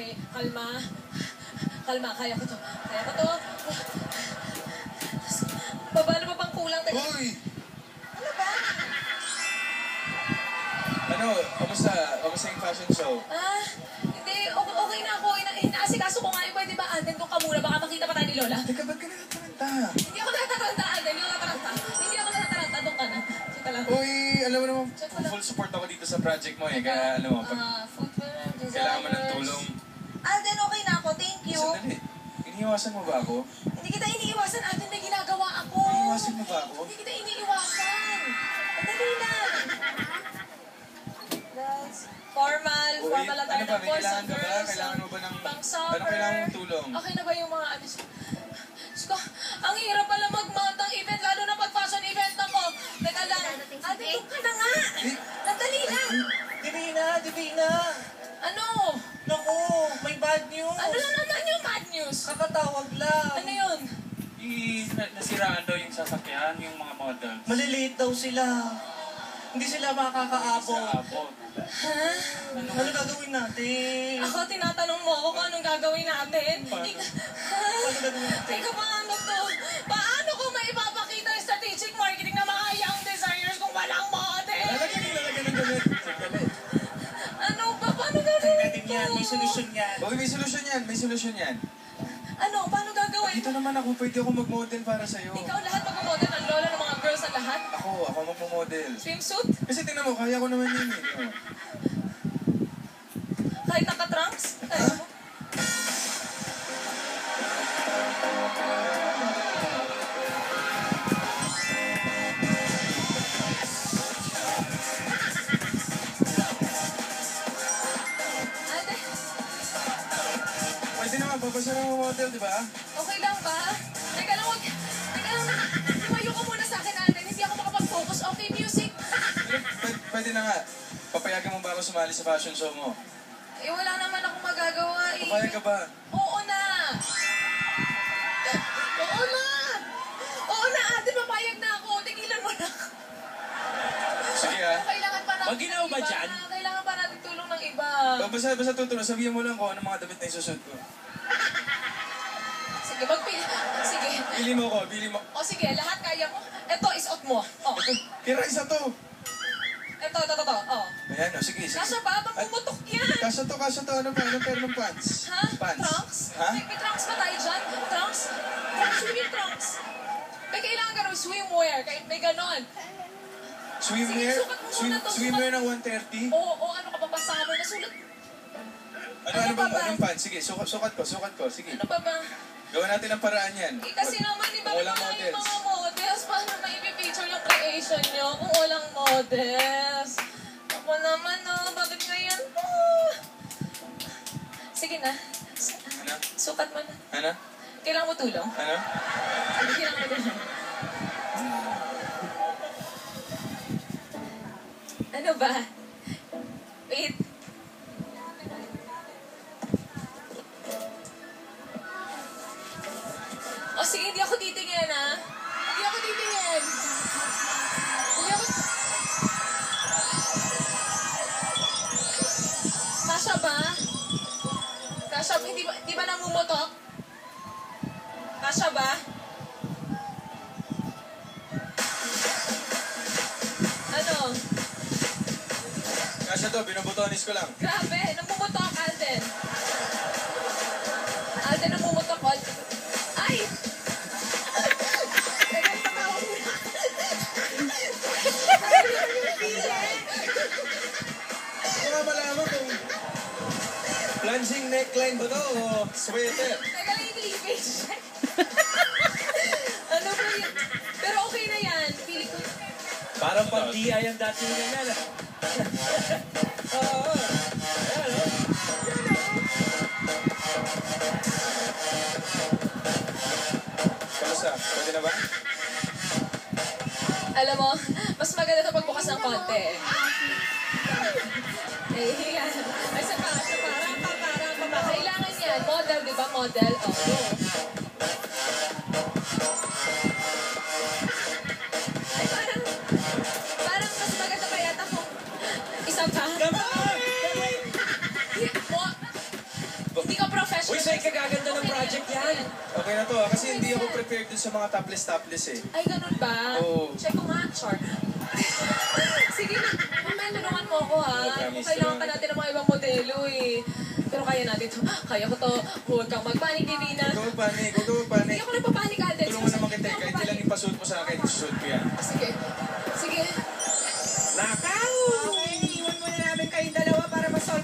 Okay, kalma. Kalma, kaya ko to. Kaya ko to. Paano pa bang kulang? Uy! Ano ba? Ano, kamusta? Kamusta yung fashion show? Hindi. Okay na ako. Inaasikaso ko nga. Pwede ba atin kung kamula? Baka makita pa tayo ni Lola. Teka, ba't ka natataranta? Hindi ako natataranta, Aden. Hindi ako natataranta. Doon ka na. Check ka lang. Uy, alam mo naman, Check ko lang. full support ako dito sa project mo eh. Kaya alam mo, pag kailangan mo ng tulong, Alden, okay na ako. Thank you. sandali. Iniiwasan mo ba ako? Hindi kita iniiwasan, Alden. May ginagawa ako. Iniiwasan mo ba ako? Hindi kita iniiwasan. Dali lang. Formal Ano attire ba, ng may boys kailangan and ka ba? girls. Kailangan mo ba ng... Pang summer. Ano kailangan mong tulong? Okay na ba yung mga ano? Diyos ko, ang hirap pala mag-mount ng event, lalo na pag fashion event ako. Teka lang. Ate, doon ka na nga. Nandali lang. Divina! Ano? Naku, may bad news! Ano na naman yung bad news? Kakatawag lang! Ano yun? Nasiraan daw yung sasakyan, yung mga model. Maliliit daw sila. Hindi sila makakaabot. Sa abot. Ha? Ano gagawin natin? Ako, tinatanong mo ako kung anong gagawin natin. Paano gagawin natin? Teka, paano to? Paano ko maipapakita yung strategic marketing na mga young designers kung walang model? Lalagyan ng damit. Sandali. Ano ba? Paano gagawin Natin yan, may solusyon yan. Okay, may solusyon yan. May solusyon yan. Ano? Paano gagawin? Dito naman ako, pwede ako mag-model para sa'yo. Ikaw lahat mag-model, ang lola ng mga girls na lahat? Ako mag-model. Swimsuit? Kasi tingnan mo, kaya ko naman yun eh. Oh. Kahit naka-trunks? Kaya mo? Ate, Pwede naman, papasa ng model, di ba? okay lang ba? Teka lang, lumayo ka muna sa akin, ate. Hindi ako makapag-focus. Okay, music? Pwede na nga. Papayagan mo ba ako sumali sa fashion show mo? Eh, wala naman akong magagawa eh. Papayag ka ba? Oo na! Oo na! Oo na, ate, papayag na ako. Tigilan mo na. Sige ha. Kailangan pa natin Maginaw ng ba iba. dyan? Kailangan pa natin tulong ng iba. Basta tutulong, sabihin mo lang kung ano mga damit na isusunod ko. Sige, sige. Pili mo ko, pili mo. O sige, lahat kaya mo. Ito, isuot mo. O. Tira isa to. Ito. O. Ayan, o, sige. Kasya ba? Pagpumutok yan. Kasya to. Ano pa? Anong pair ng pants? Ha? Pants. Trunks? Ha? May trunks ba tayo dyan? Trunks? Swimming trunks. May kailangan ka ng swimwear. May ganon. Swimwear? Sige, sukat mo muna to, Swimwear ng 130? Oo, ano ka pa pa summer? Nasulat. Ano pa ba? ba? Anong pants? Sige, sukat ko. Sige. Ano pa ba? Gawin natin ang paraan yan. Eh, kasi naman, iba Walang naman yung models. mga models. Paano na-feature yung creation nyo kung walang models? Ako naman, bakit ganyan po? Sige na. Ano? Sukat mo na. Ano? Kailangan mo tulong? Ano? Hindi kailangan mo tulong. Ano ba? Wait. O sige, hindi ako titingin, ha? Hindi ako titingin. Hindi ako... Kasha ba? Kasha, hindi ba namumutok? Kasha ba? Ano? Kasya to, binubutonis ko lang. Grabe, namumutok, Alden. Alden, namumutok. Ay! Teka, patawa mo na. Baka malaman kung plunging neckline ba to o sweater? Teka lang yung cleavage. Ano ba yun? Pero okay na yan. Pili ko. Parang pang-DI ang dati nila na. Oo. Ayan, o. Kamusta? Pwede na ba? Alam mo, mas maganda ito pagbukas ng konti. Eh, yan. Ay, sa parang pa. Kailangan yan. Model, di ba? Model. Oo. Ay, parang mas maganda pa yata kung isa pa. Come on! Mo, Okay na to kasi hindi ako prepared dun sa mga topless eh. Ay, ganun ba? Oo. Check ko nga, Char. Sige na, mamaya tulungan mo ako ha. Promise, Kailangan pa tulungan. natin ng mga ibang modelo eh. Pero kaya natin to. Kaya ko to. Huwag kang magpanik, Divina. Huwag ka magpanik. Hindi ako nagpapanik, Ate. Tulungan naman kita kahit kailan ipasuot mo sa akin, susuot ko yan.